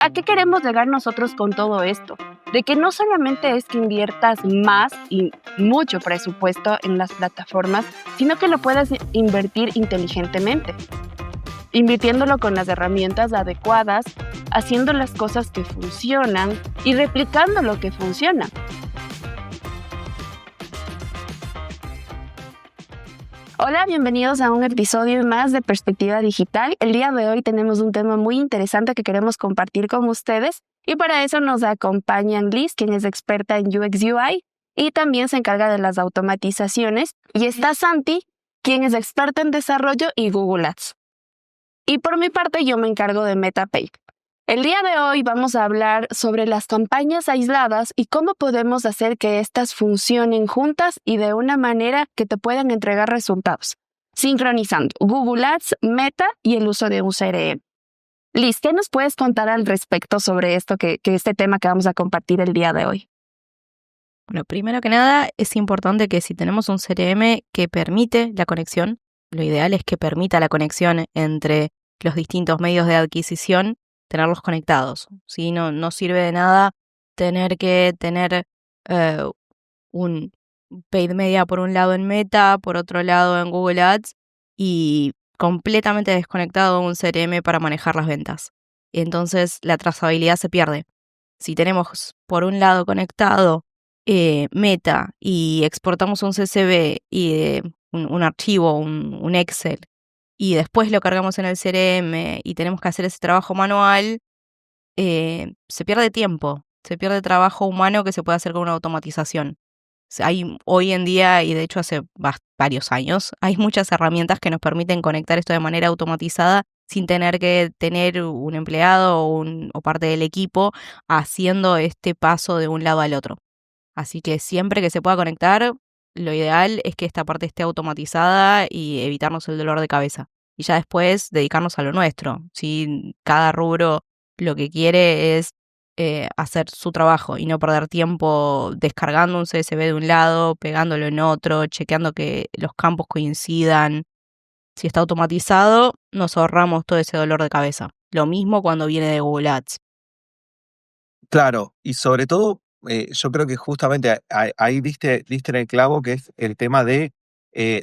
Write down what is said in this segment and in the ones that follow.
¿A qué queremos llegar nosotros con todo esto? De que no solamente es que inviertas más y mucho presupuesto en las plataformas, sino que lo puedas invertir inteligentemente, invirtiéndolo con las herramientas adecuadas, haciendo las cosas que funcionan y replicando lo que funciona. Hola, bienvenidos a un episodio más de Perspectiva Digital. El día de hoy tenemos un tema muy interesante que queremos compartir con ustedes y para eso nos acompañan Liz, quien es experta en UX UI y también se encarga de las automatizaciones, y está Santi, quien es experta en desarrollo y Google Ads. Y por mi parte yo me encargo de MetaPay. El día de hoy vamos a hablar sobre las campañas aisladas y cómo podemos hacer que éstas funcionen juntas y de una manera que te puedan entregar resultados, sincronizando Google Ads, Meta y el uso de un CRM. Liz, ¿qué nos puedes contar al respecto sobre esto este tema que vamos a compartir el día de hoy? Bueno, primero que nada, es importante que si tenemos un CRM que permite la conexión, lo ideal es que permita la conexión entre los distintos medios de adquisición, tenerlos conectados. ¿Sí? No sirve de nada tener que tener un paid media por un lado en Meta, por otro lado en Google Ads y completamente desconectado un CRM para manejar las ventas. Entonces la trazabilidad se pierde. Si tenemos por un lado conectado Meta y exportamos un CSV y un archivo, un Excel, y después lo cargamos en el CRM y tenemos que hacer ese trabajo manual, se pierde tiempo, se pierde trabajo humano que se puede hacer con una automatización. Hay hoy en día, y de hecho hace varios años, hay muchas herramientas que nos permiten conectar esto de manera automatizada sin tener que tener un empleado o parte del equipo haciendo este paso de un lado al otro. Así que siempre que se pueda conectar, lo ideal es que esta parte esté automatizada y evitarnos el dolor de cabeza. Y ya después dedicarnos a lo nuestro. Si cada rubro lo que quiere es hacer su trabajo y no perder tiempo descargando un CSV de un lado, pegándolo en otro, chequeando que los campos coincidan. Si está automatizado, nos ahorramos todo ese dolor de cabeza. Lo mismo cuando viene de Google Ads. Claro, y sobre todo, yo creo que justamente ahí diste en el clavo, que es el tema de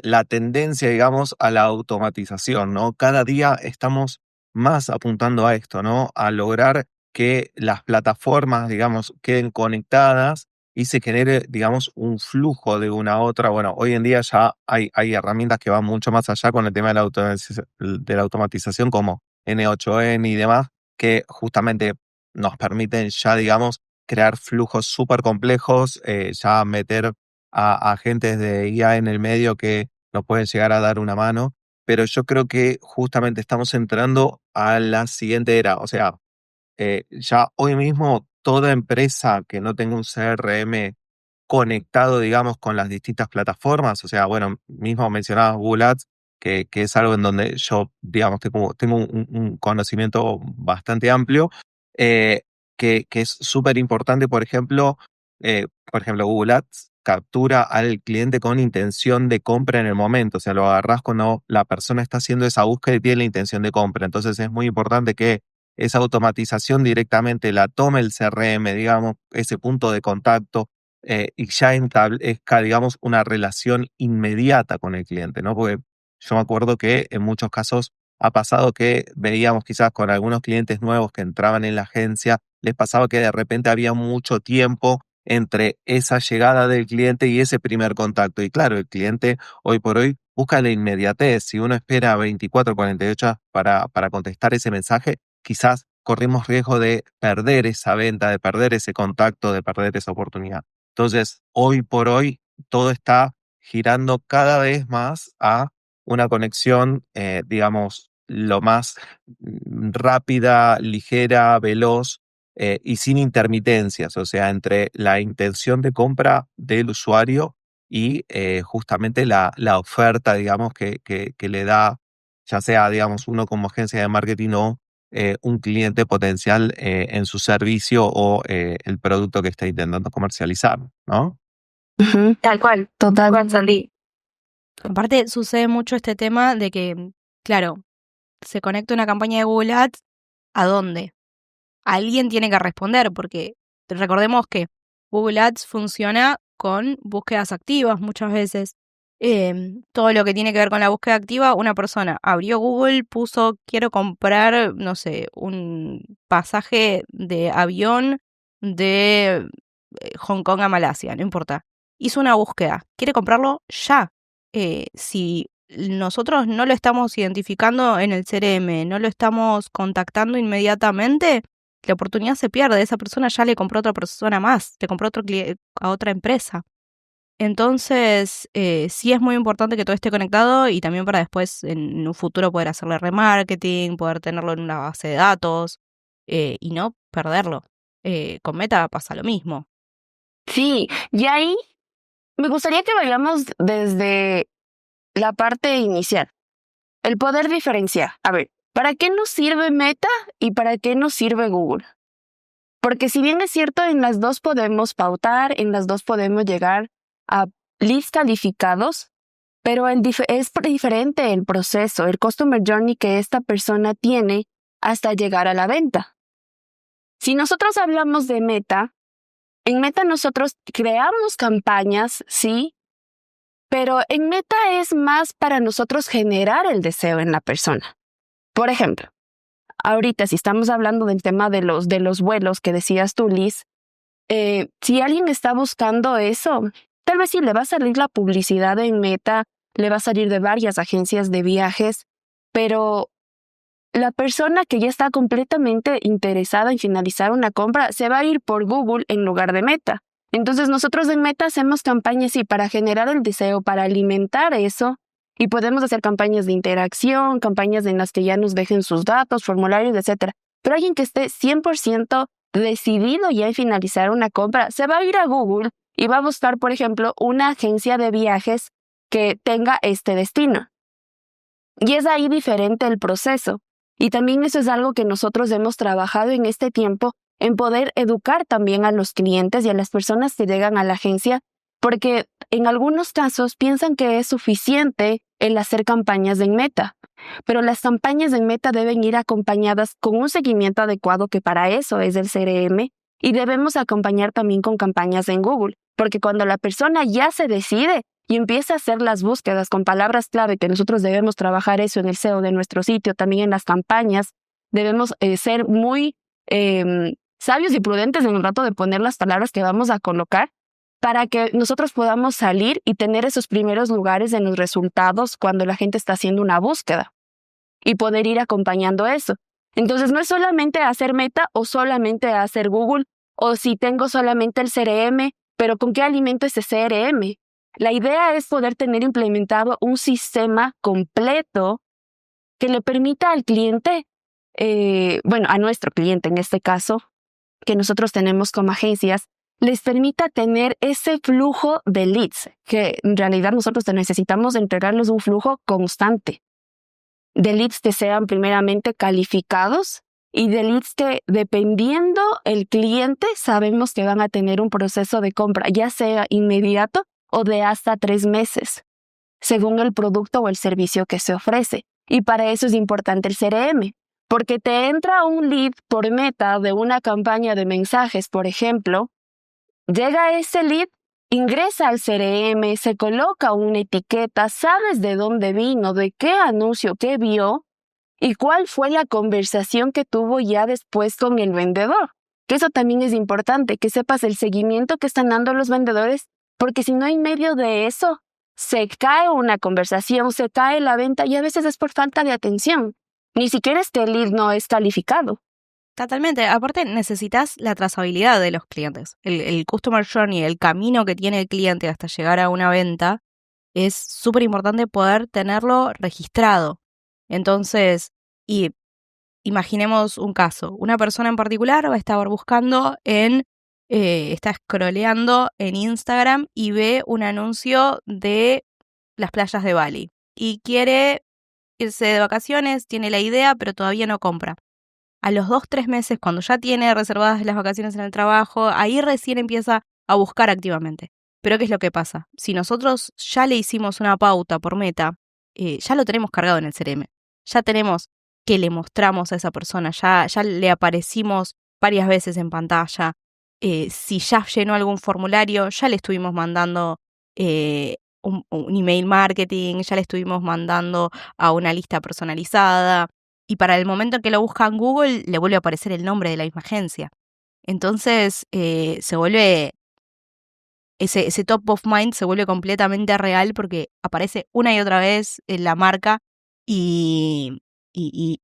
la tendencia, digamos, a la automatización, ¿no? Cada día estamos más apuntando a esto, ¿no? A lograr que las plataformas, digamos, queden conectadas y se genere, digamos, un flujo de una a otra. Bueno, hoy en día ya hay herramientas que van mucho más allá con el tema de la automatización como N8N y demás, que justamente nos permiten ya, digamos, crear flujos súper complejos, ya meter a agentes de IA en el medio que nos pueden llegar a dar una mano. Pero yo creo que justamente estamos entrando a la siguiente era. O sea, ya hoy mismo toda empresa que no tenga un CRM conectado, digamos, con las distintas plataformas, o sea, bueno, mismo mencionaba Google Ads, que es algo en donde yo, digamos, tengo un conocimiento bastante amplio, eh, que es súper importante, por ejemplo, Google Ads captura al cliente con intención de compra en el momento, o sea, lo agarrás cuando la persona está haciendo esa búsqueda y tiene la intención de compra. Entonces es muy importante que esa automatización directamente la tome el CRM, digamos, ese punto de contacto, y ya establezca, digamos, una relación inmediata con el cliente, ¿no? Porque yo me acuerdo que en muchos casos ha pasado que veíamos quizás con algunos clientes nuevos que entraban en la agencia, les pasaba que de repente había mucho tiempo entre esa llegada del cliente y ese primer contacto. Y claro, el cliente hoy por hoy busca la inmediatez. Si uno espera 24, 48 horas para contestar ese mensaje, quizás corrimos riesgo de perder esa venta, de perder ese contacto, de perder esa oportunidad. Entonces, hoy por hoy, todo está girando cada vez más a una conexión, digamos, lo más rápida, ligera, veloz, y sin intermitencias, o sea, entre la intención de compra del usuario y justamente la oferta, digamos, que le da, ya sea, digamos, uno como agencia de marketing o un cliente potencial en su servicio o el producto que está intentando comercializar, ¿no? Ujú, tal cual, total. Sandy. Aparte, sucede mucho este tema de que, claro, se conecta una campaña de Google Ads, ¿a dónde? alguien tiene que responder, porque recordemos que Google Ads funciona con búsquedas activas muchas veces. Todo lo que tiene que ver con la búsqueda activa, una persona abrió Google, puso quiero comprar, no sé, un pasaje de avión de Hong Kong a Malasia, no importa. Hizo una búsqueda, quiere comprarlo ya. Si nosotros no lo estamos identificando en el CRM, no lo estamos contactando inmediatamente, la oportunidad se pierde. Esa persona ya le compró a otra persona más, le compró a otra empresa. Entonces, sí es muy importante que todo esté conectado y también para después, en un futuro, poder hacerle remarketing, poder tenerlo en una base de datos y no perderlo. Con Meta pasa lo mismo. Sí, y ahí me gustaría que vayamos desde la parte inicial, el poder diferenciar. A ver, ¿para qué nos sirve Meta y para qué nos sirve Google? Porque si bien es cierto, en las dos podemos pautar, en las dos podemos llegar a leads calificados, pero es diferente el proceso, el customer journey que esta persona tiene hasta llegar a la venta. Si nosotros hablamos de Meta, en Meta nosotros creamos campañas, sí, pero en Meta es más para nosotros generar el deseo en la persona. Por ejemplo, ahorita si estamos hablando del tema de los vuelos que decías tú, Liz, si alguien está buscando eso, tal vez sí le va a salir la publicidad en Meta, le va a salir de varias agencias de viajes, pero la persona que ya está completamente interesada en finalizar una compra se va a ir por Google en lugar de Meta. Entonces nosotros en Meta hacemos campañas sí para generar el deseo, para alimentar eso, y podemos hacer campañas de interacción, campañas en las que ya nos dejen sus datos, formularios, etc. Pero alguien que esté 100% decidido ya en finalizar una compra, se va a ir a Google y va a buscar, por ejemplo, una agencia de viajes que tenga este destino. Y es ahí diferente el proceso. Y también eso es algo que nosotros hemos trabajado en este tiempo, en poder educar también a los clientes y a las personas que llegan a la agencia, porque en algunos casos piensan que es suficiente el hacer campañas en Meta, pero las campañas en Meta deben ir acompañadas con un seguimiento adecuado, que para eso es el CRM, y debemos acompañar también con campañas en Google, porque cuando la persona ya se decide y empieza a hacer las búsquedas con palabras clave, que nosotros debemos trabajar eso en el SEO de nuestro sitio, también en las campañas, debemos ser muy sabios y prudentes en el rato de poner las palabras que vamos a colocar para que nosotros podamos salir y tener esos primeros lugares en los resultados cuando la gente está haciendo una búsqueda y poder ir acompañando eso. Entonces no es solamente hacer Meta o solamente hacer Google, o si tengo solamente el CRM, pero ¿con qué alimento ese CRM? La idea es poder tener implementado un sistema completo que le permita al cliente, a nuestro cliente en este caso, que nosotros tenemos como agencias, les permita tener ese flujo de leads, que en realidad nosotros necesitamos entregarles un flujo constante de leads que sean primeramente calificados y de leads que, dependiendo el cliente, sabemos que van a tener un proceso de compra, ya sea inmediato o de hasta 3 meses, según el producto o el servicio que se ofrece. Y para eso es importante el CRM, porque te entra un lead por Meta de una campaña de mensajes, por ejemplo, llega ese lead, ingresa al CRM, se coloca una etiqueta, sabes de dónde vino, de qué anuncio, qué vio y cuál fue la conversación que tuvo ya después con el vendedor. Que eso también es importante, que sepas el seguimiento que están dando los vendedores, porque si no, en medio de eso se cae una conversación, se cae la venta y a veces es por falta de atención. Ni siquiera es que el lead no es calificado. Totalmente. Aparte, necesitas la trazabilidad de los clientes. El customer journey, el camino que tiene el cliente hasta llegar a una venta, es súper importante poder tenerlo registrado. Entonces, y imaginemos un caso. Una persona en particular va a estar buscando está scrolleando en Instagram y ve un anuncio de las playas de Bali. Y quiere irse de vacaciones, tiene la idea, pero todavía no compra. A los 2-3 meses, cuando ya tiene reservadas las vacaciones en el trabajo, ahí recién empieza a buscar activamente. Pero ¿qué es lo que pasa? Si nosotros ya le hicimos una pauta por Meta, ya lo tenemos cargado en el CRM. Ya tenemos que le mostramos a esa persona, ya le aparecimos varias veces en pantalla. Si ya llenó algún formulario, ya le estuvimos mandando un email marketing, ya le estuvimos mandando a una lista personalizada. Y para el momento en que lo busca en Google, le vuelve a aparecer el nombre de la misma agencia. Entonces, se vuelve ese top of mind se vuelve completamente real porque aparece una y otra vez en la marca y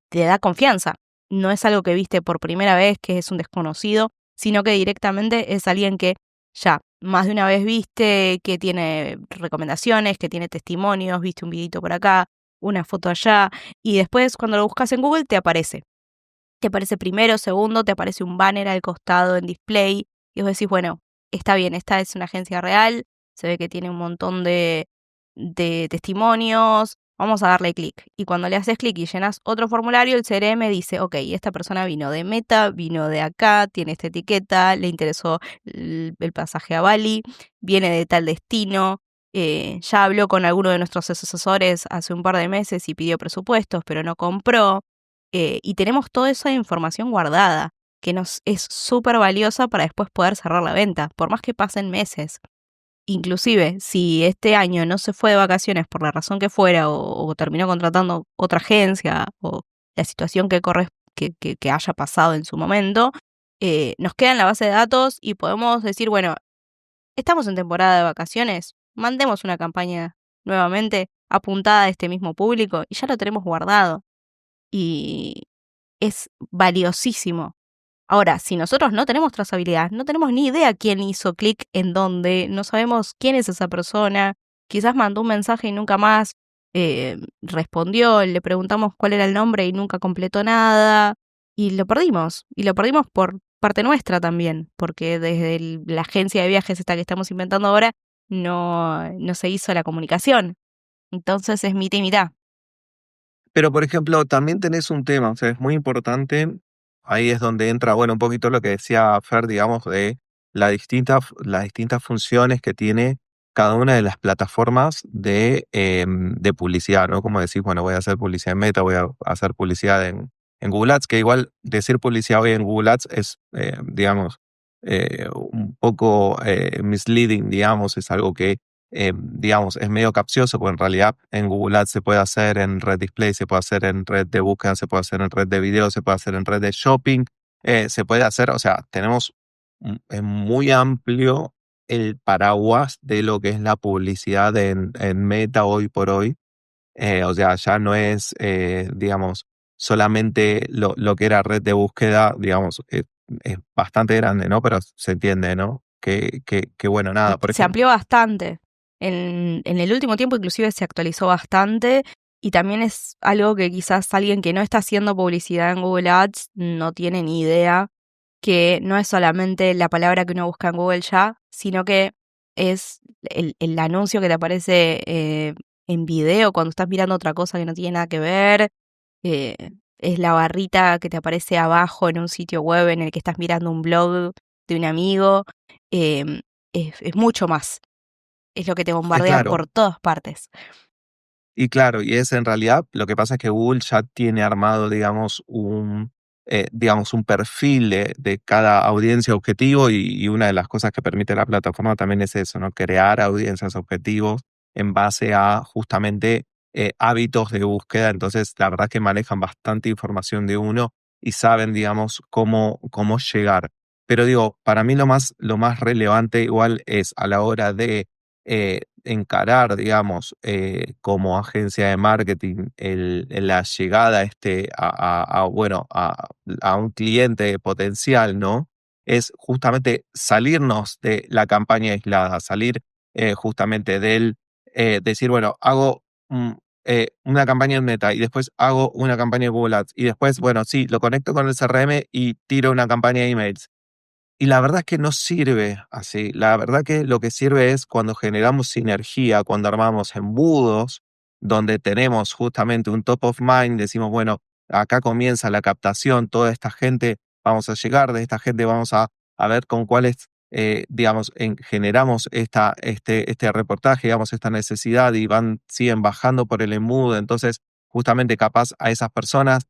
te da confianza. No es algo que viste por primera vez, que es un desconocido, sino que directamente es alguien que ya más de una vez viste, que tiene recomendaciones, que tiene testimonios, viste un videito por acá, una foto allá, y después cuando lo buscas en Google te aparece. Te aparece primero, segundo, te aparece un banner al costado en display, y vos decís, bueno, está bien, esta es una agencia real, se ve que tiene un montón de testimonios, vamos a darle clic. Y cuando le haces clic y llenas otro formulario, el CRM dice, ok, esta persona vino de Meta, vino de acá, tiene esta etiqueta, le interesó el pasaje a Bali, viene de tal destino, ya habló con alguno de nuestros asesores hace un par de meses y pidió presupuestos, pero no compró. Y tenemos toda esa información guardada, que nos es súper valiosa para después poder cerrar la venta, por más que pasen meses. Inclusive, si este año no se fue de vacaciones por la razón que fuera o terminó contratando otra agencia o la situación que haya pasado en su momento, nos queda en la base de datos y podemos decir, bueno, estamos en temporada de vacaciones, mandemos una campaña nuevamente apuntada a este mismo público y ya lo tenemos guardado. Y es valiosísimo. Ahora, si nosotros no tenemos trazabilidad, no tenemos ni idea quién hizo clic en dónde, no sabemos quién es esa persona, quizás mandó un mensaje y nunca más respondió, le preguntamos cuál era el nombre y nunca completó nada, y lo perdimos por parte nuestra también, porque desde la agencia de viajes esta que estamos inventando ahora, no se hizo la comunicación. Entonces es mitad y mitad. Pero, por ejemplo, también tenés un tema, o sea, es muy importante, ahí es donde entra, bueno, un poquito lo que decía Fer, digamos, de las distintas funciones que tiene cada una de las plataformas de publicidad, ¿no? Como decís, bueno, voy a hacer publicidad en Meta, voy a hacer publicidad en Google Ads, que igual decir publicidad hoy en Google Ads es, digamos, un poco misleading, digamos, es algo que digamos, es medio capcioso, porque en realidad en Google Ads se puede hacer en red display, se puede hacer en red de búsqueda, se puede hacer en red de video, se puede hacer en red de shopping, se puede hacer, o sea, tenemos es muy amplio el paraguas de lo que es la publicidad en Meta hoy por hoy. O sea, ya no es, digamos, solamente lo que era red de búsqueda, digamos, es bastante grande, ¿no? Pero se entiende, ¿no? Que bueno, nada, por Se ejemplo. amplió bastante. En el último tiempo inclusive se actualizó bastante y también es algo que quizás alguien que no está haciendo publicidad en Google Ads no tiene ni idea, que no es solamente la palabra que uno busca en Google ya, sino que es el anuncio que te aparece en video cuando estás mirando otra cosa que no tiene nada que ver, eh, es la barrita que te aparece abajo en un sitio web en el que estás mirando un blog de un amigo, em, es mucho más. Es lo que te bombardea Claro, por todas partes. y claro, y es en realidad, lo que pasa es que Google ya tiene armado, digamos, un perfil de cada audiencia objetivo y una de las cosas que permite la plataforma también es eso, ¿no? Crear audiencias objetivos en base a justamente hábitos de búsqueda. Entonces, la verdad que manejan bastante información de uno y saben, digamos, cómo llegar. Pero digo, para mí lo más relevante igual es a la hora de encarar, digamos, como agencia de marketing la llegada bueno, a un cliente potencial, ¿no? Es justamente salirnos de la campaña aislada, salir justamente del decir, bueno, hago una campaña en Meta y después hago una campaña en Google Ads y después, bueno, sí, lo conecto con el CRM y tiro una campaña de emails. Y la verdad es que no sirve así. La verdad que lo que sirve es cuando generamos sinergia, cuando armamos embudos, donde tenemos justamente un top of mind, decimos, bueno, acá comienza la captación, toda esta gente vamos a llegar, de esta gente vamos a ver con cuáles, digamos, generamos este reportaje, digamos, esta necesidad y siguen bajando por el embudo. Entonces, justamente capaz a esas personas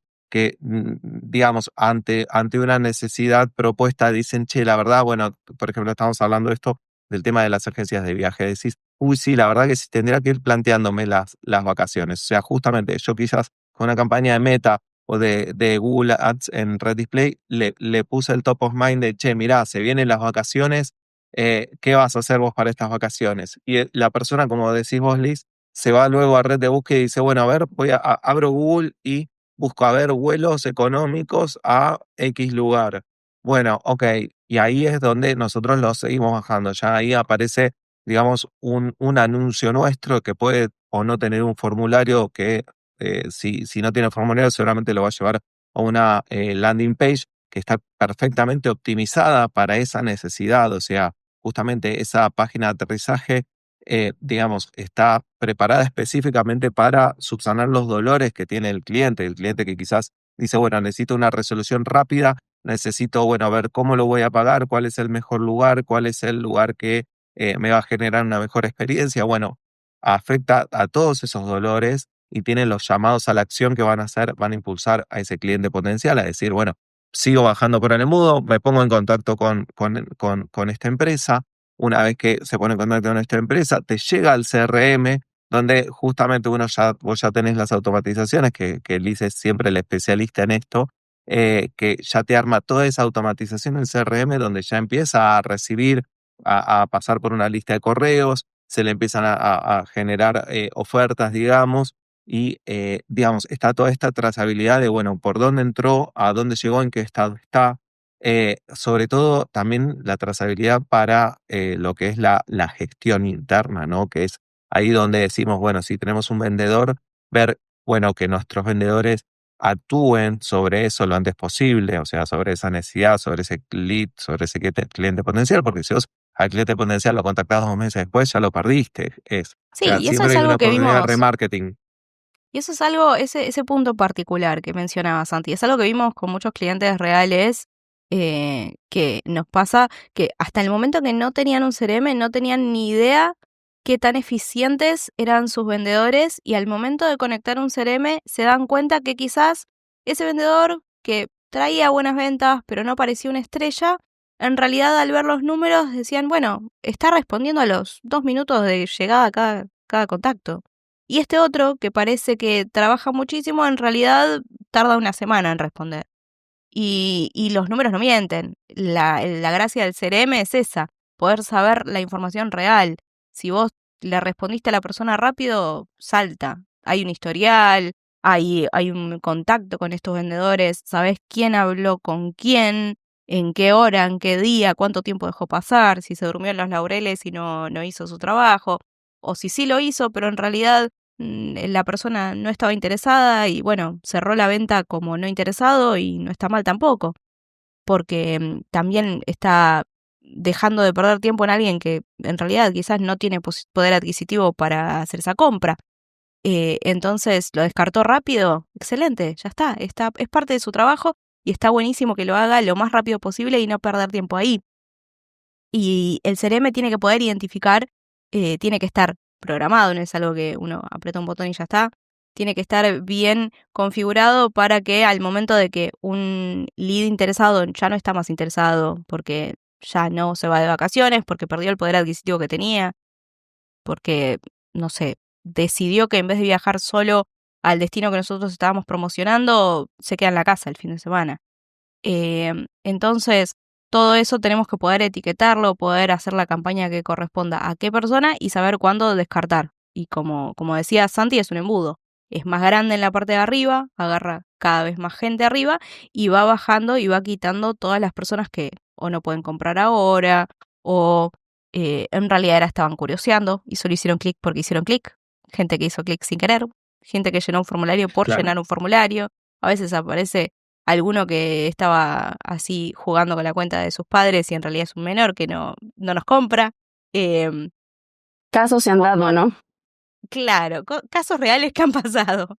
digamos, ante una necesidad propuesta, dicen, che, la verdad, bueno, por ejemplo, estamos hablando de esto, del tema de las agencias de viaje. Decís, uy, sí, la verdad que sí, tendría que ir planteándome las vacaciones. O sea, justamente yo quizás con una campaña de Meta o de Google Ads en Red Display, le puse el top of mind de, che, mirá, se vienen las vacaciones, ¿qué vas a hacer vos para estas vacaciones? Y la persona, como decís vos, Liz, se va luego a red de búsqueda y dice, bueno, a ver, abro Google y busco a ver vuelos económicos a X lugar. Bueno, ok, y ahí es donde nosotros lo seguimos bajando. Ya ahí aparece, digamos, un anuncio nuestro que puede o no tener un formulario que, si no tiene formulario, seguramente lo va a llevar a una landing page que está perfectamente optimizada para esa necesidad. O sea, justamente esa página de aterrizaje, digamos, está preparada específicamente para subsanar los dolores que tiene el cliente que quizás dice, bueno, necesito una resolución rápida, necesito, bueno, ver cómo lo voy a pagar, cuál es el mejor lugar, cuál es el lugar que me va a generar una mejor experiencia. Bueno, afecta a todos esos dolores y tiene los llamados a la acción que van a impulsar a ese cliente potencial a decir, bueno, sigo bajando por el embudo, me pongo en contacto con esta empresa. Una vez que se pone en contacto con esta empresa, te llega al CRM, donde justamente vos ya tenés las automatizaciones, que Liz es siempre el especialista en esto, que ya te arma toda esa automatización en CRM, donde ya empieza a recibir, a pasar por una lista de correos, se le empiezan a generar ofertas, digamos, y, digamos, está toda esta trazabilidad de, bueno, por dónde entró, a dónde llegó, en qué estado está. Sobre todo también la trazabilidad para lo que es la gestión interna, ¿no? Que es ahí donde decimos, bueno, si tenemos un vendedor, ver, bueno, que nuestros vendedores actúen sobre eso lo antes posible, o sea, sobre esa necesidad, sobre ese lead, sobre ese cliente potencial, porque si vos al cliente potencial lo contactás 2 meses después, ya lo perdiste. O Sí, sea, y eso siempre es hay una algo que oportunidad de vimos. remarketing. Y eso es algo, ese punto particular que mencionaba Santi, es algo que vimos con muchos clientes reales, que nos pasa que hasta el momento que no tenían un CRM no tenían ni idea qué tan eficientes eran sus vendedores, y al momento de conectar un CRM se dan cuenta que quizás ese vendedor que traía buenas ventas pero no parecía una estrella, en realidad al ver los números decían, bueno, está respondiendo a los 2 minutos de llegada a cada contacto. Y este otro, que parece que trabaja muchísimo, en realidad tarda una semana en responder. Y los números no mienten. La gracia del CRM es esa, poder saber la información real. Si vos le respondiste a la persona rápido, salta. Hay un historial, hay un contacto con estos vendedores, sabés quién habló con quién, en qué hora, en qué día, cuánto tiempo dejó pasar, si se durmió en los laureles y no hizo su trabajo, o si sí lo hizo, pero en realidad la persona no estaba interesada y bueno, cerró la venta como no interesado, y no está mal tampoco, porque también está dejando de perder tiempo en alguien que en realidad quizás no tiene poder adquisitivo para hacer esa compra. Entonces lo descartó rápido, excelente, ya está, es parte de su trabajo y está buenísimo que lo haga lo más rápido posible y no perder tiempo ahí. Y el CRM tiene que poder identificar, tiene que estar programado, no es algo que uno aprieta un botón y ya está. Tiene que estar bien configurado para que al momento de que un lead interesado ya no está más interesado porque ya no se va de vacaciones, porque perdió el poder adquisitivo que tenía, porque, no sé, decidió que en vez de viajar solo al destino que nosotros estábamos promocionando, se queda en la casa el fin de semana. Entonces, todo eso tenemos que poder etiquetarlo, poder hacer la campaña que corresponda a qué persona y saber cuándo descartar. Y como decía Santi, es un embudo. Es más grande en la parte de arriba, agarra cada vez más gente arriba y va bajando y va quitando todas las personas que o no pueden comprar ahora o en realidad estaban curioseando y solo hicieron clic porque hicieron clic. Gente que hizo clic sin querer, gente que llenó un formulario por Claro. llenar un formulario. A veces aparece alguno que estaba así jugando con la cuenta de sus padres y en realidad es un menor que no nos compra. Em, Casos se han dado, ¿no? claro, casos reales que han pasado.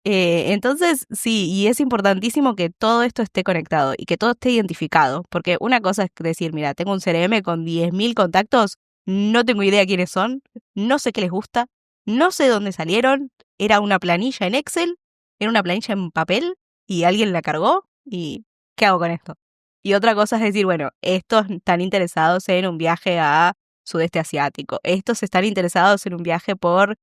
Entonces, sí, y es importantísimo que todo esto esté conectado y que todo esté identificado, porque una cosa es decir, mira, tengo un CRM con 10.000 contactos, no tengo idea quiénes son, no sé qué les gusta, no sé dónde salieron, era una planilla en Excel, era una planilla en papel, y alguien la cargó y ¿qué hago con esto? Y otra cosa es decir, bueno, estos están interesados en un viaje a sudeste asiático, estos están interesados en un viaje por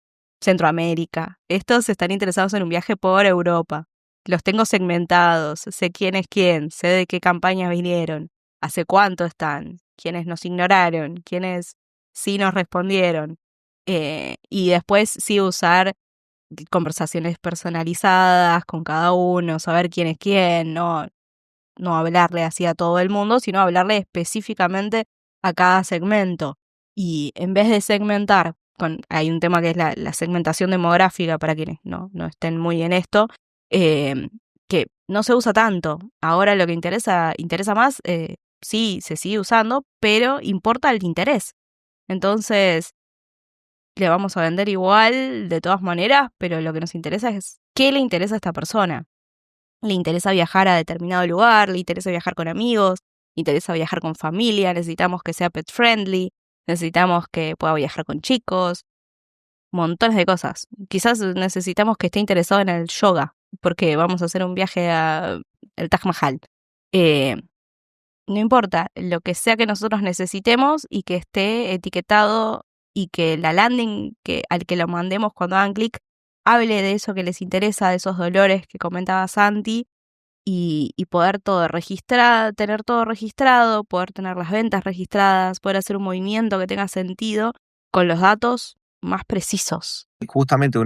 Centroamérica, estos están interesados en un viaje por Europa. Los tengo segmentados, sé quién es quién, sé de qué campañas vinieron, hace cuánto están, quiénes nos ignoraron, quiénes sí nos respondieron. Y después sí usar conversaciones personalizadas con cada uno, saber quién es quién, no hablarle así a todo el mundo, sino hablarle específicamente a cada segmento. Y en vez de segmentar, hay un tema que es la segmentación demográfica para quienes no estén muy en esto, eh, que no se usa tanto. Ahora lo que interesa más, sí, se sigue usando, pero importa el interés. Entonces, le vamos a vender igual de todas maneras, pero lo que nos interesa es qué le interesa a esta persona. Le interesa viajar a determinado lugar, le interesa viajar con amigos, le interesa viajar con familia, necesitamos que sea pet friendly, necesitamos que pueda viajar con chicos, montones de cosas. Quizás necesitamos que esté interesado en el yoga, porque vamos a hacer un viaje a el Taj Mahal. No importa, lo que sea que nosotros necesitemos y que esté etiquetado y que la landing al que lo mandemos cuando hagan clic hable de eso que les interesa, de esos dolores que comentaba Santi, y poder tener todo registrado, poder tener las ventas registradas, poder hacer un movimiento que tenga sentido con los datos más precisos. Justamente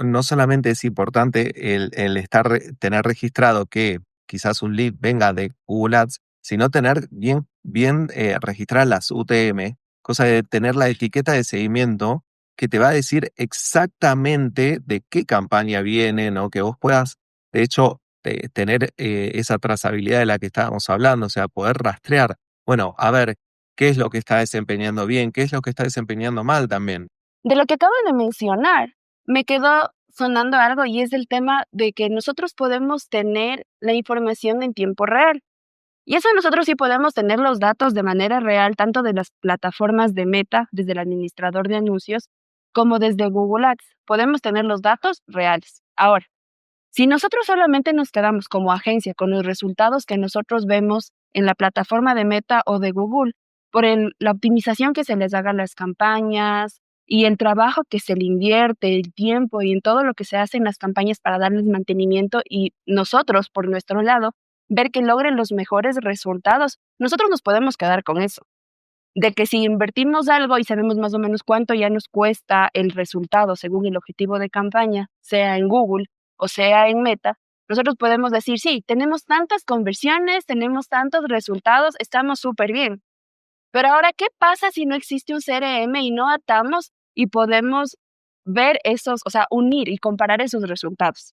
no solamente es importante el tener registrado que quizás un lead venga de Google Ads, sino tener bien registradas las UTM, cosa de tener la etiqueta de seguimiento que te va a decir exactamente de qué campaña viene, ¿no? Que vos puedas, de hecho, tener esa trazabilidad de la que estábamos hablando, o sea, poder rastrear, bueno, a ver, qué es lo que está desempeñando bien, qué es lo que está desempeñando mal también. De lo que acabo de mencionar, me quedó sonando algo y es el tema de que nosotros podemos tener la información en tiempo real. Y eso nosotros sí podemos tener los datos de manera real, tanto de las plataformas de Meta, desde el administrador de anuncios, como desde Google Ads. Podemos tener los datos reales. Ahora, si nosotros solamente nos quedamos como agencia con los resultados que nosotros vemos en la plataforma de Meta o de Google, por la optimización que se les haga a las campañas y el trabajo que se le invierte, el tiempo y en todo lo que se hace en las campañas para darles mantenimiento y nosotros, por nuestro lado, ver que logren los mejores resultados, nosotros nos podemos quedar con eso. De que si invertimos algo y sabemos más o menos cuánto ya nos cuesta el resultado según el objetivo de campaña, sea en Google o sea en Meta, nosotros podemos decir, sí, tenemos tantas conversiones, tenemos tantos resultados, estamos súper bien. Pero ahora, ¿qué pasa si no existe un CRM y no atamos y podemos ver esos, o sea, unir y comparar esos resultados?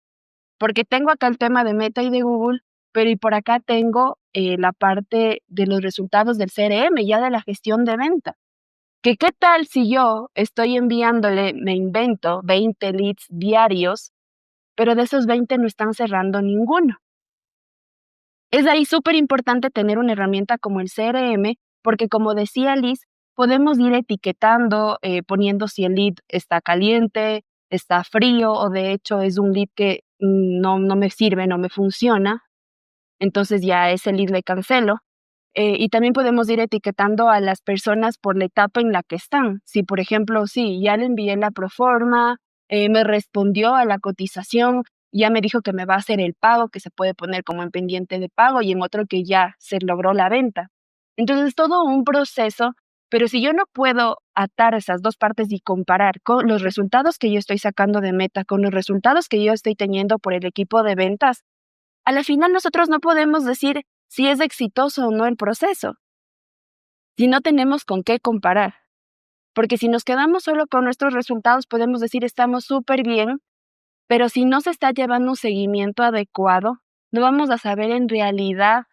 Porque tengo acá el tema de Meta y de Google, pero y por acá tengo la parte de los resultados del CRM, ya de la gestión de venta. ¿Qué tal si yo estoy enviándole, me invento, 20 leads diarios, pero de esos 20 no están cerrando ninguno? Es ahí súper importante tener una herramienta como el CRM, porque como decía Liz, podemos ir etiquetando, poniendo si el lead está caliente, está frío o de hecho es un lead que no me sirve, no me funciona. Entonces ya ese lead le cancelo. Y también podemos ir etiquetando a las personas por la etapa en la que están. Si, por ejemplo, sí, ya le envié la proforma, me respondió a la cotización, ya me dijo que me va a hacer el pago, que se puede poner como en pendiente de pago, y en otro que ya se logró la venta. Entonces, todo un proceso, pero si yo no puedo atar esas dos partes y comparar con los resultados que yo estoy sacando de Meta, con los resultados que yo estoy teniendo por el equipo de ventas, a la final nosotros no podemos decir si es exitoso o no el proceso, si no tenemos con qué comparar. Porque si nos quedamos solo con nuestros resultados, podemos decir estamos súper bien, pero si no se está llevando un seguimiento adecuado, no vamos a saber en realidad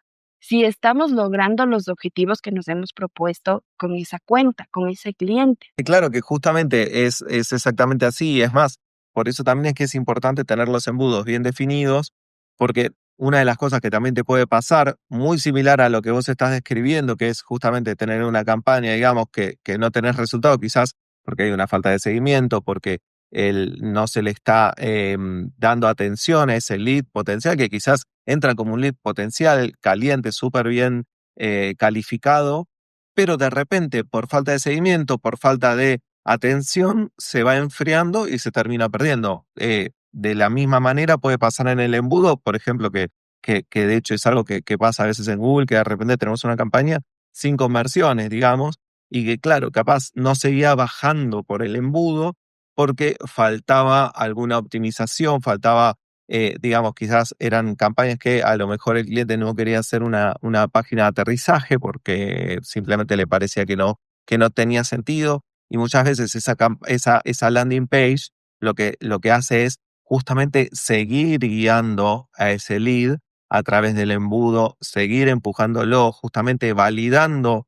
si estamos logrando los objetivos que nos hemos propuesto con esa cuenta, con ese cliente. Y claro que justamente es exactamente así, y es más, por eso también es que es importante tener los embudos bien definidos, porque una de las cosas que también te puede pasar, muy similar a lo que vos estás describiendo, que es justamente tener una campaña, digamos, que no tenés resultado, quizás porque hay una falta de seguimiento, porque no se le está dando atención a ese lead potencial, que quizás entra como un lead potencial caliente, súper bien calificado, pero de repente por falta de seguimiento, por falta de atención, se va enfriando y se termina perdiendo. De la misma manera puede pasar en el embudo, por ejemplo, que de hecho es algo que pasa a veces en Google, que de repente tenemos una campaña sin conversiones, digamos, y que claro, capaz no seguía bajando por el embudo porque faltaba alguna optimización, faltaba, digamos, quizás eran campañas que a lo mejor el cliente no quería hacer una página de aterrizaje porque simplemente le parecía que no tenía sentido. Y muchas veces esa landing page lo que hace es justamente seguir guiando a ese lead a través del embudo, seguir empujándolo, justamente validando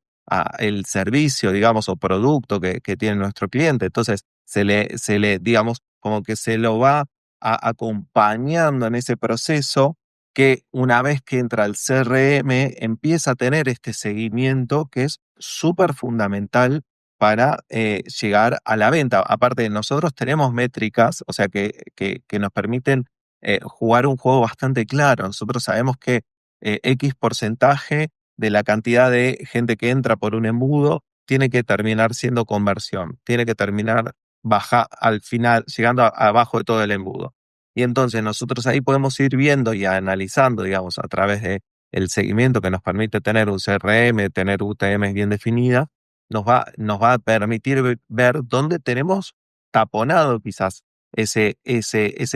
el servicio, digamos, o producto que tiene nuestro cliente. Entonces, digamos, como que se lo va acompañando en ese proceso que una vez que entra al CRM empieza a tener este seguimiento que es súper fundamental para llegar a la venta. Aparte, nosotros tenemos métricas, o sea, que nos permiten jugar un juego bastante claro. Nosotros sabemos que X porcentaje de la cantidad de gente que entra por un embudo tiene que terminar siendo conversión, tiene que terminar al final, llegando abajo de todo el embudo. Y entonces nosotros ahí podemos ir viendo y analizando, digamos, a través de el seguimiento que nos permite tener un CRM, tener UTMs bien definidas, nos va a permitir ver dónde tenemos taponado quizás ese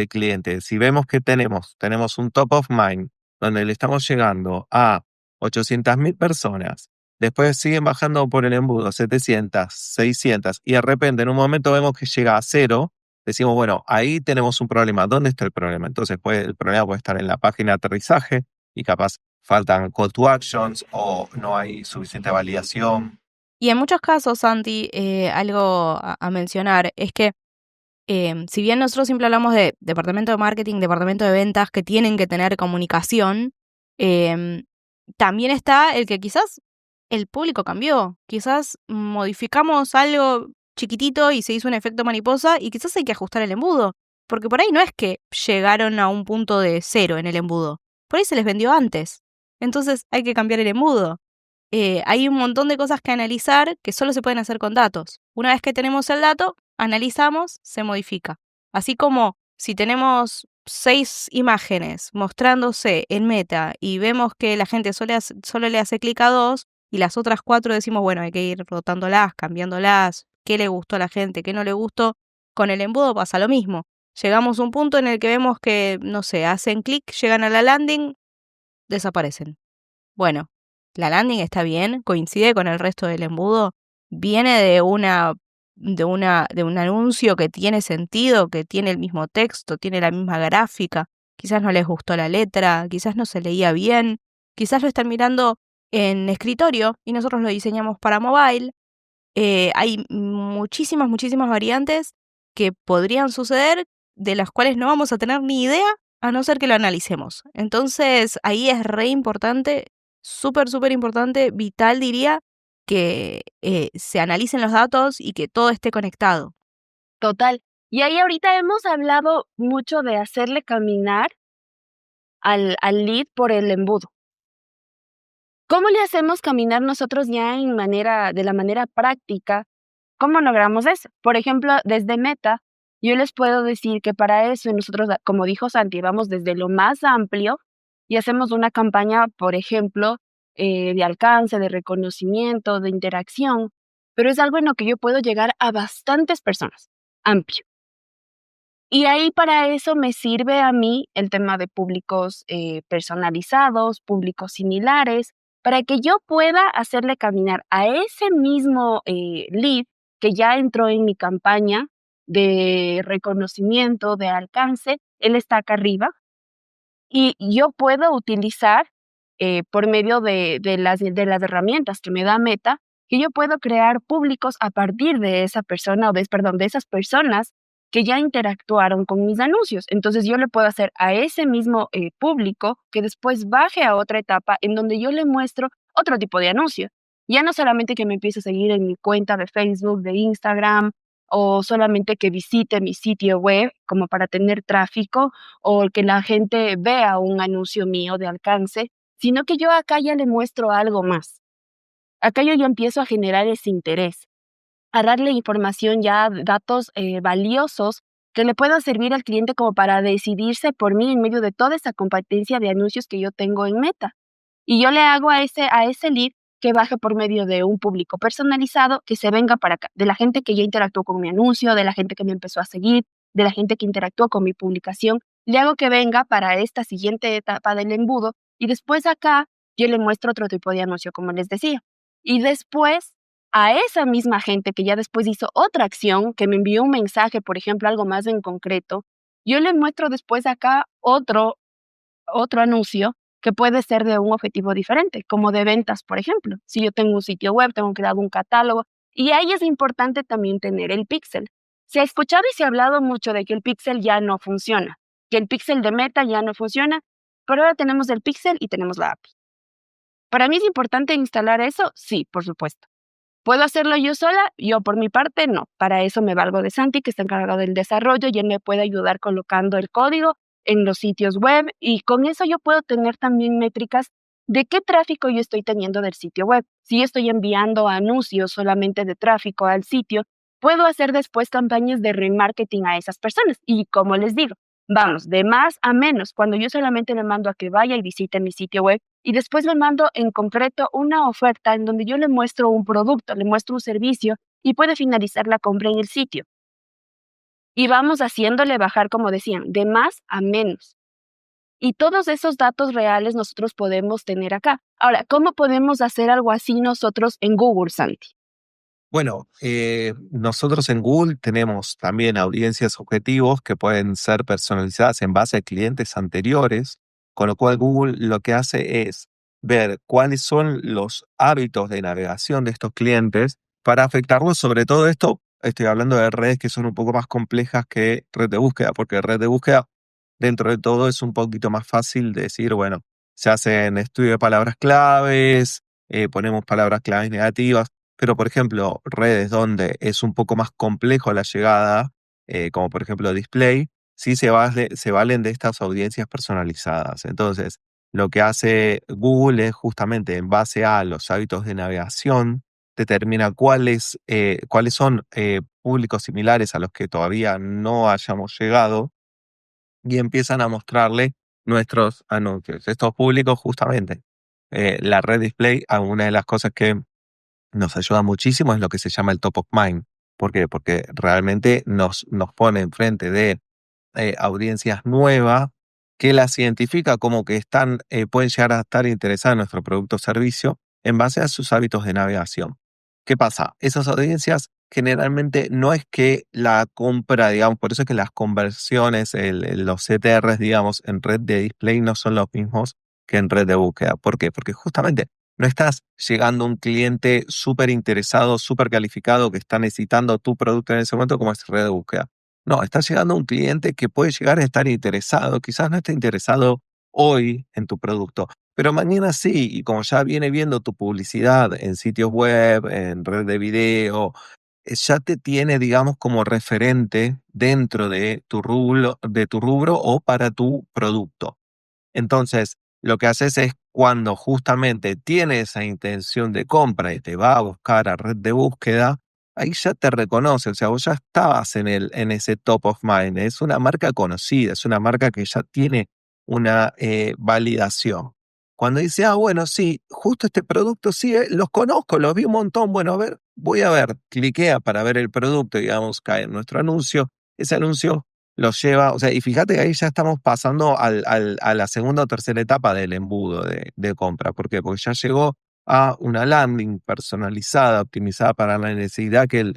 cliente. Si vemos que tenemos un top of mind donde le estamos llegando a 800.000 personas, después siguen bajando por el embudo 700, 600 y de repente en un momento vemos que llega a 0, decimos, bueno, ahí tenemos un problema. ¿Dónde está el problema? Entonces el problema puede estar en la página de aterrizaje y capaz faltan call to actions o no hay suficiente validación. Y en muchos casos, Santi, algo a mencionar es que si bien nosotros siempre hablamos de departamento de marketing, departamento de ventas que tienen que tener comunicación, también está el que quizás el público cambió, quizás modificamos algo chiquitito y se hizo un efecto mariposa y quizás hay que ajustar el embudo, porque por ahí no es que llegaron a un punto de 0 en el embudo, por ahí se les vendió antes, entonces hay que cambiar el embudo. Hay un montón de cosas que analizar que solo se pueden hacer con datos. Una vez que tenemos el dato, analizamos, se modifica. Así como si tenemos 6 imágenes mostrándose en Meta y vemos que la gente solo le hace clic a 2 y las otras 4 decimos, bueno, hay que ir rotándolas, cambiándolas, qué le gustó a la gente, qué no le gustó. Con el embudo pasa lo mismo. Llegamos a un punto en el que vemos que, no sé, hacen clic, llegan a la landing, desaparecen. Bueno, la landing está bien, coincide con el resto del embudo, viene de un anuncio que tiene sentido, que tiene el mismo texto, tiene la misma gráfica, quizás no les gustó la letra, quizás no se leía bien, quizás lo están mirando en escritorio y nosotros lo diseñamos para mobile. Hay muchísimas variantes que podrían suceder, de las cuales no vamos a tener ni idea a no ser que lo analicemos. Entonces ahí es re importante, súper importante, vital diría, que se analicen los datos y que todo esté conectado. Total. Y ahí ahorita hemos hablado mucho de hacerle caminar al lead por el embudo. ¿Cómo le hacemos caminar nosotros ya de la manera práctica? ¿Cómo logramos eso? Por ejemplo, desde Meta, yo les puedo decir que para eso nosotros, como dijo Santi, vamos desde lo más amplio y hacemos una campaña, por ejemplo, de alcance, de reconocimiento, de interacción, pero es algo en lo que yo puedo llegar a bastantes personas, amplio. Y ahí para eso me sirve a mí el tema de públicos personalizados, públicos similares, para que yo pueda hacerle caminar a ese mismo lead que ya entró en mi campaña de reconocimiento, de alcance, él está acá arriba, y yo puedo utilizar por medio de las herramientas que me da Meta, que yo puedo crear públicos a partir de esa persona, de esas personas que ya interactuaron con mis anuncios. Entonces yo le puedo hacer a ese mismo público que después baje a otra etapa en donde yo le muestro otro tipo de anuncio. Ya no solamente que me empiece a seguir en mi cuenta de Facebook, de Instagram o solamente que visite mi sitio web como para tener tráfico o que la gente vea un anuncio mío de alcance, sino que yo acá ya le muestro algo más. Acá yo ya empiezo a generar ese interés, a darle información ya, datos valiosos que le puedan servir al cliente como para decidirse por mí en medio de toda esa competencia de anuncios que yo tengo en Meta. Y yo le hago a ese lead que baje por medio de un público personalizado que se venga para acá, de la gente que ya interactuó con mi anuncio, de la gente que me empezó a seguir, de la gente que interactuó con mi publicación. Le hago que venga para esta siguiente etapa del embudo y después acá yo le muestro otro tipo de anuncio, como les decía. Y después a esa misma gente que ya después hizo otra acción, que me envió un mensaje, por ejemplo, algo más en concreto, yo le muestro después acá otro anuncio que puede ser de un objetivo diferente, como de ventas, por ejemplo. Si yo tengo un sitio web, tengo creado un catálogo, y ahí es importante también tener el pixel. Se ha escuchado y se ha hablado mucho de que el pixel ya no funciona, que el pixel de Meta ya no funciona, pero ahora tenemos el pixel y tenemos la API. ¿Para mí es importante instalar eso? Sí, por supuesto. ¿Puedo hacerlo yo sola? Yo por mi parte no. Para eso me valgo de Santi, que está encargado del desarrollo y él me puede ayudar colocando el código en los sitios web y con eso yo puedo tener también métricas de qué tráfico yo estoy teniendo del sitio web. Si yo estoy enviando anuncios solamente de tráfico al sitio, puedo hacer después campañas de remarketing a esas personas. Y como les digo, vamos, de más a menos, cuando yo solamente le mando a que vaya y visite mi sitio web y después le mando en concreto una oferta en donde yo le muestro un producto, le muestro un servicio y puede finalizar la compra en el sitio. Y vamos haciéndole bajar, como decían, de más a menos. Y todos esos datos reales nosotros podemos tener acá. Ahora, ¿cómo podemos hacer algo así nosotros en Google, Santi? Bueno, nosotros en Google tenemos también audiencias objetivos que pueden ser personalizadas en base a clientes anteriores, con lo cual Google lo que hace es ver cuáles son los hábitos de navegación de estos clientes para afectarlos. Sobre todo esto, estoy hablando de redes que son un poco más complejas que red de búsqueda, porque red de búsqueda dentro de todo es un poquito más fácil de decir, bueno, se hacen estudio de palabras claves, ponemos palabras claves negativas. Pero, por ejemplo, redes donde es un poco más complejo la llegada, como por ejemplo display, sí se valen de estas audiencias personalizadas. Entonces, lo que hace Google es justamente en base a los hábitos de navegación, determina cuáles son públicos similares a los que todavía no hayamos llegado y empiezan a mostrarle nuestros anuncios. Estos públicos, justamente, la red display, una de las cosas que nos ayuda muchísimo es lo que se llama el top of mind. ¿Por qué? Porque realmente nos pone enfrente de audiencias nuevas que las identifica como que pueden llegar a estar interesadas en nuestro producto o servicio en base a sus hábitos de navegación. ¿Qué pasa? Esas audiencias generalmente no es que la compra, digamos, por eso es que las conversiones, los CTRs, digamos, en red de display no son los mismos que en red de búsqueda. ¿Por qué? Porque justamente no estás llegando a un cliente súper interesado, súper calificado, que está necesitando tu producto en ese momento como es red de búsqueda. No, está llegando a un cliente que puede llegar a estar interesado, quizás no esté interesado hoy en tu producto, pero mañana sí, y como ya viene viendo tu publicidad en sitios web, en red de video, ya te tiene, digamos, como referente dentro de tu rubro o para tu producto. Entonces, lo que haces es cuando justamente tiene esa intención de compra y te va a buscar a red de búsqueda, ahí ya te reconoce, o sea, vos ya estabas en ese top of mind. Es una marca conocida, es una marca que ya tiene una validación. Cuando dice, bueno, sí, justo este producto, sí, los conozco, los vi un montón, bueno, a ver, voy a ver, cliquea para ver el producto, digamos, cae en nuestro anuncio, ese anuncio los lleva, o sea, y fíjate que ahí ya estamos pasando a la segunda o tercera etapa del embudo de compra. ¿Por qué? Porque ya llegó a una landing personalizada, optimizada para la necesidad que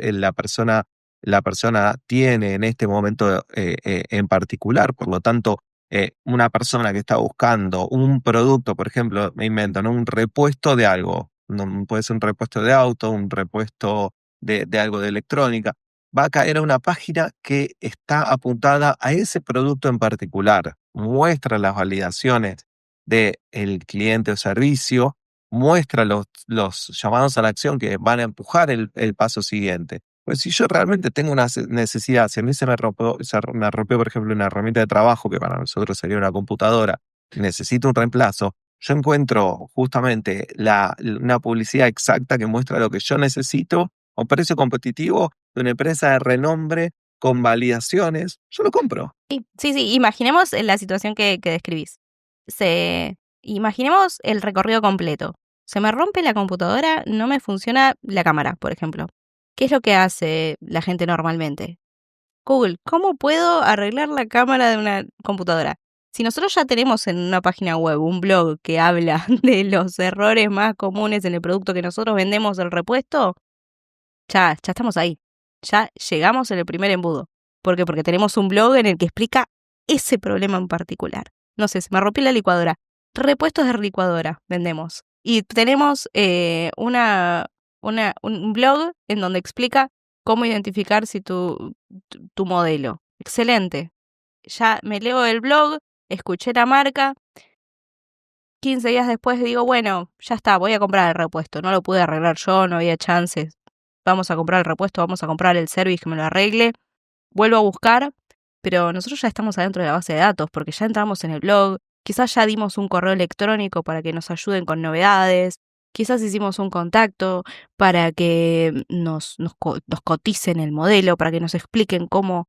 la persona tiene en este momento en particular. Por lo tanto, una persona que está buscando un producto, por ejemplo, me invento, ¿no? Un repuesto de algo, no, puede ser un repuesto de auto, un repuesto de algo de electrónica, va a caer a una página que está apuntada a ese producto en particular. Muestra las validaciones del cliente o servicio, muestra los llamados a la acción que van a empujar el paso siguiente. Pues si yo realmente tengo una necesidad, si a mí me rompió, por ejemplo, una herramienta de trabajo que para nosotros sería una computadora, y necesito un reemplazo, yo encuentro justamente una publicidad exacta que muestra lo que yo necesito a un precio competitivo de una empresa de renombre con validaciones, yo lo compro. Sí, imaginemos la situación que describís. Imaginemos el recorrido completo. Se me rompe la computadora, no me funciona la cámara, por ejemplo. ¿Qué es lo que hace la gente normalmente? Google, ¿cómo puedo arreglar la cámara de una computadora? Si nosotros ya tenemos en una página web un blog que habla de los errores más comunes en el producto que nosotros vendemos del repuesto, ya estamos ahí. Ya llegamos en el primer embudo. ¿Por qué? Porque tenemos un blog en el que explica ese problema en particular. No sé, se me rompió la licuadora. Repuestos de licuadora vendemos. Y tenemos un blog en donde explica cómo identificar si tu modelo. Excelente. Ya me leo el blog, escuché la marca. 15 días después digo, bueno, ya está, voy a comprar el repuesto. No lo pude arreglar yo, no había chances. Vamos a comprar el repuesto, vamos a comprar el service que me lo arregle. Vuelvo a buscar, pero nosotros ya estamos adentro de la base de datos porque ya entramos en el blog, quizás ya dimos un correo electrónico para que nos ayuden con novedades, quizás hicimos un contacto para que nos coticen el modelo, para que nos expliquen cómo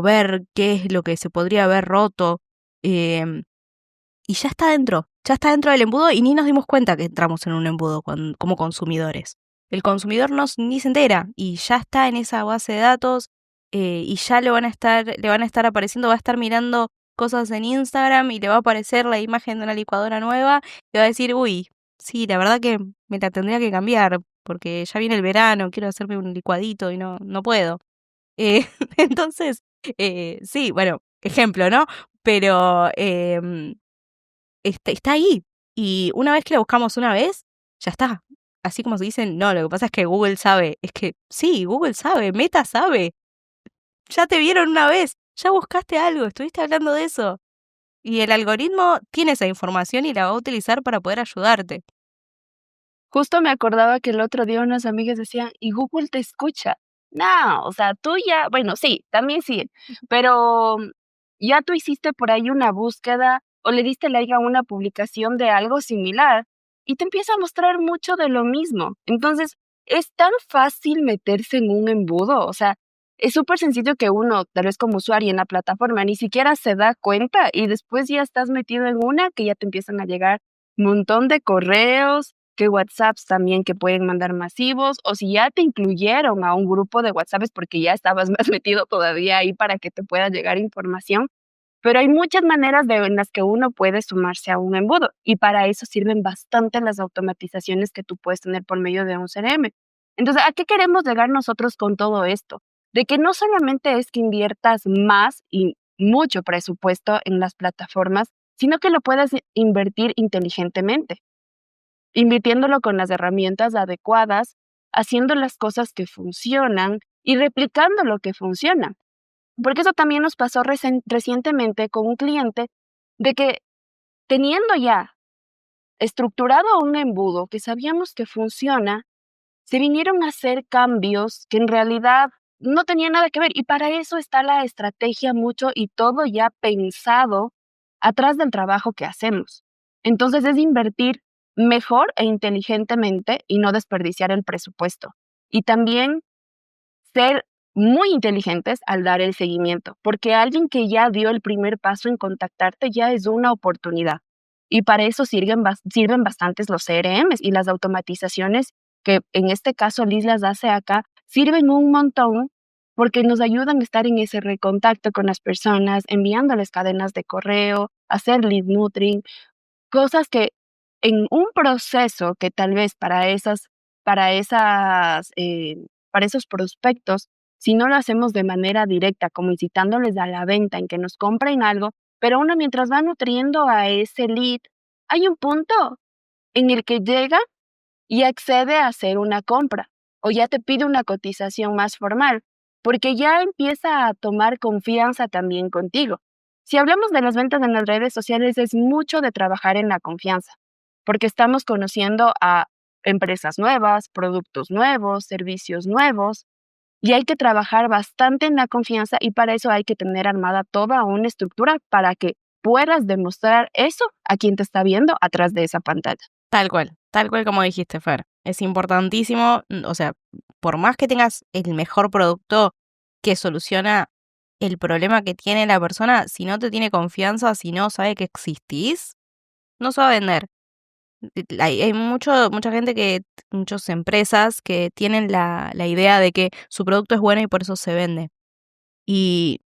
ver qué es lo que se podría haber roto. em, y ya está dentro del embudo y ni nos dimos cuenta que entramos en un embudo como consumidores. El consumidor ni se entera y ya está en esa base de datos y ya le van a estar apareciendo, va a estar mirando cosas en Instagram y le va a aparecer la imagen de una licuadora nueva y va a decir, uy, sí, la verdad que me la tendría que cambiar porque ya viene el verano, quiero hacerme un licuadito y no puedo. Eh, entonces, sí, bueno, ejemplo, ¿no? Pero está ahí. Y una vez que la buscamos una vez, ya está. Así como se dicen, no, lo que pasa es que Google sabe. Es que sí, Google sabe, Meta sabe. Ya te vieron una vez, ya buscaste algo, estuviste hablando de eso. Y el algoritmo tiene esa información y la va a utilizar para poder ayudarte. Justo me acordaba que el otro día unas amigas decían, y Google te escucha. No, o sea, tú ya, bueno, sí, también sí, pero ya tú hiciste por ahí una búsqueda o le diste like a una publicación de algo similar y te empieza a mostrar mucho de lo mismo. Entonces, es tan fácil meterse en un embudo, o sea, es súper sencillo que uno, tal vez como usuario en la plataforma, ni siquiera se da cuenta y después ya estás metido en una que ya te empiezan a llegar un montón de correos que WhatsApps también que pueden mandar masivos, o si ya te incluyeron a un grupo de WhatsApp es porque ya estabas más metido todavía ahí para que te pueda llegar información. Pero hay muchas maneras en las que uno puede sumarse a un embudo y para eso sirven bastante las automatizaciones que tú puedes tener por medio de un CRM. Entonces, ¿a qué queremos llegar nosotros con todo esto? De que no solamente es que inviertas más y mucho presupuesto en las plataformas, sino que lo puedas invertir inteligentemente invirtiéndolo con las herramientas adecuadas, haciendo las cosas que funcionan y replicando lo que funciona. Porque eso también nos pasó recientemente con un cliente de que teniendo ya estructurado un embudo que sabíamos que funciona, se vinieron a hacer cambios que en realidad no tenían nada que ver. Y para eso está la estrategia mucho y todo ya pensado atrás del trabajo que hacemos. Entonces es invertir mejor e inteligentemente y no desperdiciar el presupuesto. Y también ser muy inteligentes al dar el seguimiento, porque alguien que ya dio el primer paso en contactarte ya es una oportunidad. Y para eso sirven bastantes los CRMs y las automatizaciones que en este caso Liz las hace acá, sirven un montón porque nos ayudan a estar en ese recontacto con las personas, enviándoles cadenas de correo, hacer lead nurturing, cosas que en un proceso que tal vez para esas, para esos prospectos, si no lo hacemos de manera directa, como incitándoles a la venta, en que nos compren algo, pero uno mientras va nutriendo a ese lead, hay un punto en el que llega y accede a hacer una compra o ya te pide una cotización más formal, porque ya empieza a tomar confianza también contigo. Si hablamos de las ventas en las redes sociales, es mucho de trabajar en la confianza, porque estamos conociendo a empresas nuevas, productos nuevos, servicios nuevos, Y hay que trabajar bastante en la confianza y para eso hay que tener armada toda una estructura para que puedas demostrar eso a quien te está viendo atrás de esa pantalla. Tal cual como dijiste, Fer. Es importantísimo, o sea, por más que tengas el mejor producto que soluciona el problema que tiene la persona, si no te tiene confianza, si no sabe que existís, no se va a vender. Hay mucha gente muchas empresas que tienen la idea de que su producto es bueno y por eso se vende. Y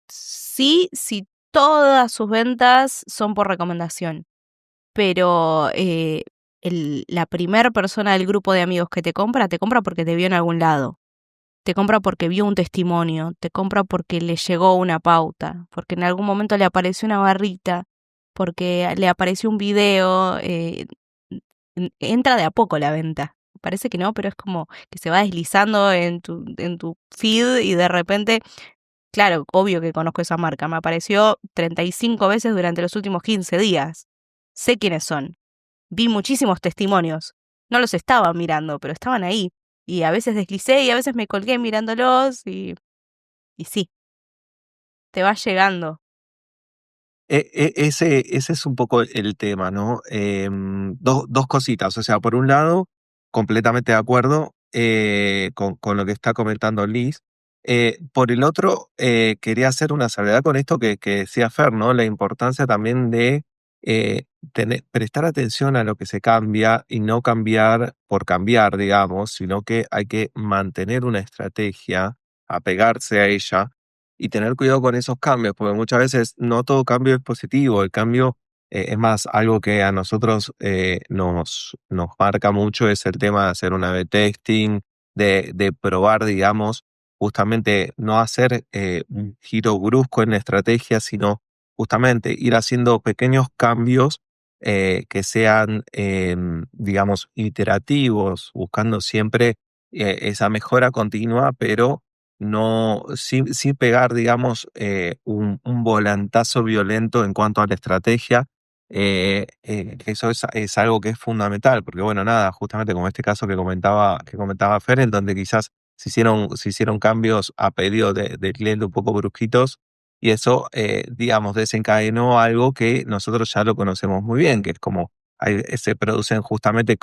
sí, si todas sus ventas son por recomendación, pero la primer persona del grupo de amigos que te compra porque te vio en algún lado, te compra porque vio un testimonio, te compra porque le llegó una pauta, porque en algún momento le apareció una barrita, porque le apareció un video, entra de a poco la venta. Parece que no, pero es como que se va deslizando en tu feed y de repente, claro, obvio que conozco esa marca, me apareció 35 veces durante los últimos 15 días. Sé quiénes son. Vi muchísimos testimonios. No los estaba mirando, pero estaban ahí. Y a veces deslicé y a veces me colgué mirándolos y sí, te va llegando. Ese es un poco el tema, ¿no? Dos cositas. O sea, por un lado, completamente de acuerdo con lo que está comentando Liz. Por el otro, quería hacer una salvedad con esto que decía Fer, ¿no? La importancia también de prestar atención a lo que se cambia y no cambiar por cambiar, digamos, sino que hay que mantener una estrategia, apegarse a ella y tener cuidado con esos cambios, porque muchas veces no todo cambio es positivo. El cambio es más algo que a nosotros nos marca mucho, es el tema de hacer una A/B testing, de probar, digamos, justamente no hacer un giro brusco en la estrategia, sino justamente ir haciendo pequeños cambios que sean, digamos, iterativos, buscando siempre esa mejora continua, pero no, sin pegar, digamos, un volantazo violento en cuanto a la estrategia. Eso es algo que es fundamental, porque bueno, nada, justamente como este caso que comentaba Fer, en donde quizás se hicieron cambios a pedido del cliente un poco brusquitos, y eso, digamos, desencadenó algo que nosotros ya lo conocemos muy bien, que es como se producen justamente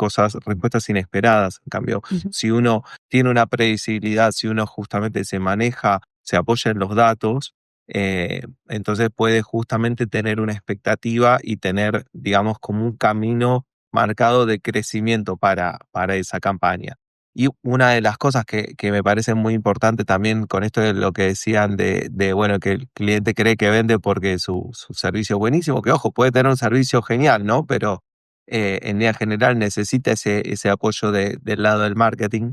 respuestas inesperadas. En cambio, Ujú. si uno tiene una predecibilidad, si uno justamente se maneja, se apoya en los datos, entonces puede justamente tener una expectativa y tener, digamos, como un camino marcado de crecimiento para esa campaña. Y una de las cosas que me parece muy importante también con esto de lo que decían bueno, que el cliente cree que vende porque su servicio es buenísimo, que ojo, puede tener un servicio genial, ¿no? Pero en línea general necesita ese apoyo del lado del marketing.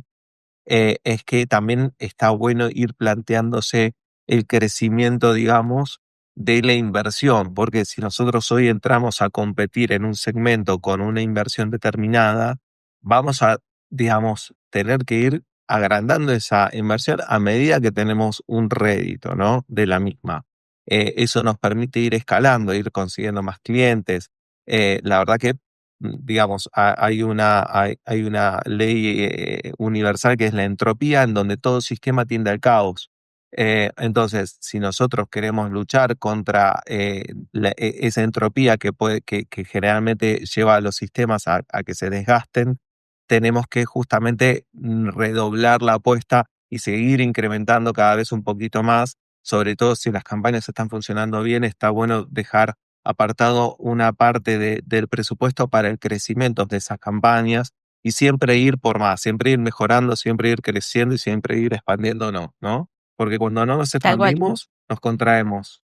Es que también está bueno ir planteándose el crecimiento, digamos, de la inversión, porque si nosotros hoy entramos a competir en un segmento con una inversión determinada, vamos a, digamos, tener que ir agrandando esa inversión a medida que tenemos un rédito, ¿no? De la misma. Eso nos permite ir escalando, ir consiguiendo más clientes. La verdad que digamos, hay una ley universal que es la entropía, en donde todo sistema tiende al caos. Entonces, si nosotros queremos luchar contra esa entropía que generalmente lleva a los sistemas a que se desgasten, tenemos que justamente redoblar la apuesta y seguir incrementando cada vez un poquito más. Sobre todo si las campañas están funcionando bien, está bueno dejar apartado una parte del presupuesto para el crecimiento de esas campañas y siempre ir por más, siempre ir mejorando, siempre ir creciendo y siempre ir expandiéndonos, ¿no? Porque cuando no nos Tal cual. expandimos, nos contraemos.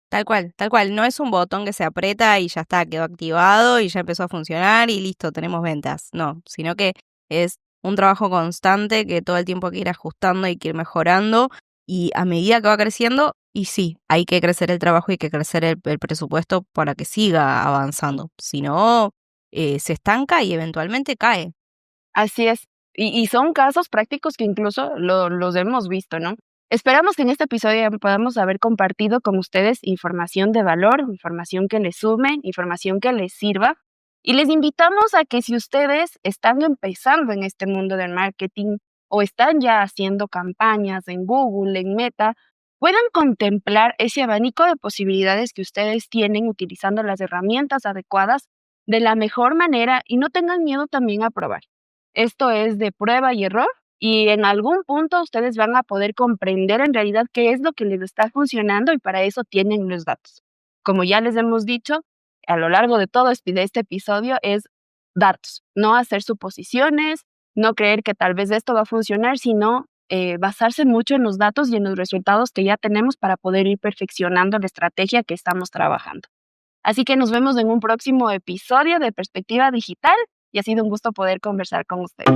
Tal cual, tal cual. No es un botón que se aprieta y ya está, quedó activado y ya empezó a funcionar y listo, tenemos ventas. No, sino que es un trabajo constante que todo el tiempo hay que ir ajustando, hay que ir mejorando y a medida que va creciendo, y sí, hay que crecer el trabajo y hay que crecer el presupuesto para que siga avanzando. Si no, se estanca y eventualmente cae. Así es. Y son casos prácticos que incluso los hemos visto, ¿no? Esperamos que en este episodio podamos haber compartido con ustedes información de valor, información que les sume, información que les sirva. Y les invitamos a que si ustedes están empezando en este mundo del marketing, o están ya haciendo campañas en Google, en Meta, puedan contemplar ese abanico de posibilidades que ustedes tienen utilizando las herramientas adecuadas de la mejor manera y no tengan miedo también a probar. Esto es de prueba y error y en algún punto ustedes van a poder comprender en realidad qué es lo que les está funcionando y para eso tienen los datos. Como ya les hemos dicho a lo largo de todo este episodio, es datos, no hacer suposiciones, no creer que tal vez esto va a funcionar, sino basarse mucho en los datos y en los resultados que ya tenemos para poder ir perfeccionando la estrategia que estamos trabajando. Así que nos vemos en un próximo episodio de Perspectiva Digital y ha sido un gusto poder conversar con ustedes.